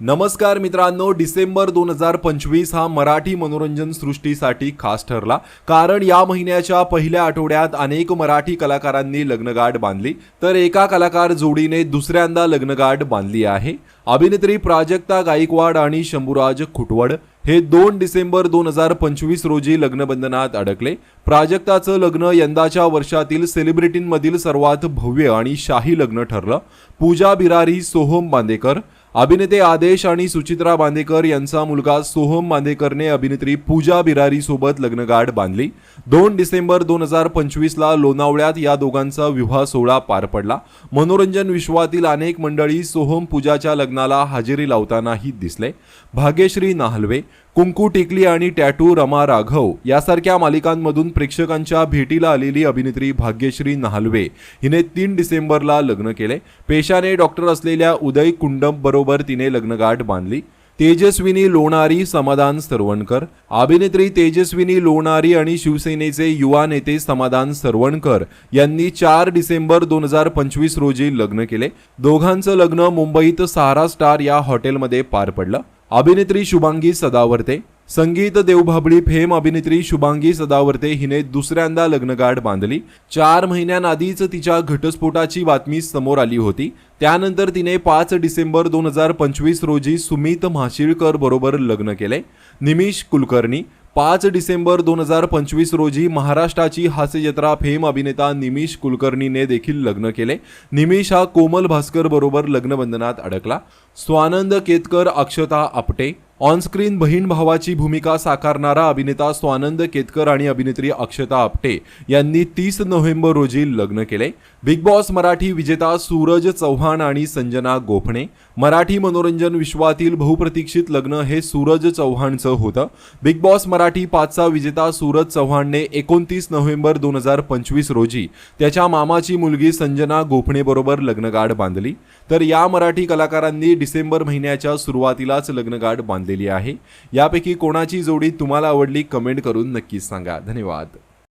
नमस्कार मित्रांनो, डिसेंबर 2025 हा मराठी मनोरंजन सृष्टीसाठी खास ठरला, कारण या महिन्याच्या पहिल्या आठवड्यात अनेक मराठी कलाकारांनी लग्नगाठ बांधली, तर एका कलाकार जोडीने दुसऱ्यांदा लग्नगाठ बांधली आहे। अभिनेत्री प्राजक्ता गायकवाड आणि शंभूराज खुटवड हे 2 डिसेंबर 2025 रोजी लग्नबंधनात अडकले। प्राजक्ताचं लग्न यंदाच्या वर्षातील सेलिब्रिटींमधील सर्वात भव्य आणि शाही लग्न ठरलं। पूजा बिरारी, सोहम बांदेकर, अभिनेते आदेश आणि सुचित्रा बांदेकर यांचा मुलगा सोहम बांदेकरने अभिनेत्री पूजा बिरारी सोबत लग्नगाठ बांधली। 2 डिसेंबर 2025 ला लोणावळ्यात या दोघांचा विवाह सोहळा पार पडला। मनोरंजन विश्वातील अनेक मंडळी सोहम पूजाच्या लग्नाला हजेरी लावतानाही दिसले। भाग्यश्री नाहलवे, कुंकू टिकली आणि टॅटू रमा राघव यासारख्या मालिकांमधून प्रेक्षकांच्या भेटीला आलेली अभिनेत्री भाग्यश्री नाहलवे हिने 3 डिसेंबरला लग्न केले। पेशाने डॉक्टर असलेल्या उदय कुंडम बरोबर तिने लग्नगाठ बांधली। तेजस्विनी लोणारी, समाधान सरवणकर, अभिनेत्री तेजस्विनी लोणारी आणि शिवसेनेचे युवा नेते समाधान सरवणकर यांनी 4 डिसेंबर 2025 रोजी लग्न केले। दोघांचं लग्न मुंबईत सहारा स्टार या हॉटेलमध्ये पार पडलं। अभिनेत्री शुभांगी सदावर्ते, संगीत देवभाबळी फेम अभिनेत्री शुभांगी सदावर्ते हिने दुसऱ्यांदा लग्नगाठ बांधली। 4 महिन्यांआधीच तिच्या घटस्फोटाची बातमी समोर आली होती। त्यानंतर तिने 5 डिसेंबर 2025 रोजी सुमित म्हाशिळकर बरोबर लग्न केले। निमिष कुलकर्णी, 5 डिसेंबर 2025 रोजी महाराष्ट्राची हास्यजत्रा फेम अभिनेता निमिष कुलकर्णीने देखील लग्न केले। निमिष हा कोमल भास्कर बरोबर लग्नबंधनात अडकला। स्वानंद केतकर, अक्षता आपटे, ऑनस्क्रीन बहीण भावाची भूमिका साकारणारा अभिनेता स्वानंद केतकर आणि अभिनेत्री अक्षता आपटे यांनी 30 नोव्हेंबर रोजी लग्न केले। बिग बॉस मराठी विजेता सूरज चव्हाण आणि संजना गोफणे, मराठी मनोरंजन विश्वातील बहुप्रतीक्षित लग्न हे सूरज चव्हाणचं होतं। बिग बॉस मराठी 5चा विजेता सूरज चव्हाणने 29 नोव्हेंबर 2025 रोजी त्याच्या मामाची मुलगी संजना गोफणे बरोबर लग्नगाठ बांधली। तर या मराठी कलाकारांनी डिसेंबर महिन्याच्या सुरुवातीलाच लग्नगाठ बांधलेली आहे। यापैकी कोणाची जोडी तुम्हाला आवडली कमेंट करून नक्कीच सांगा। धन्यवाद।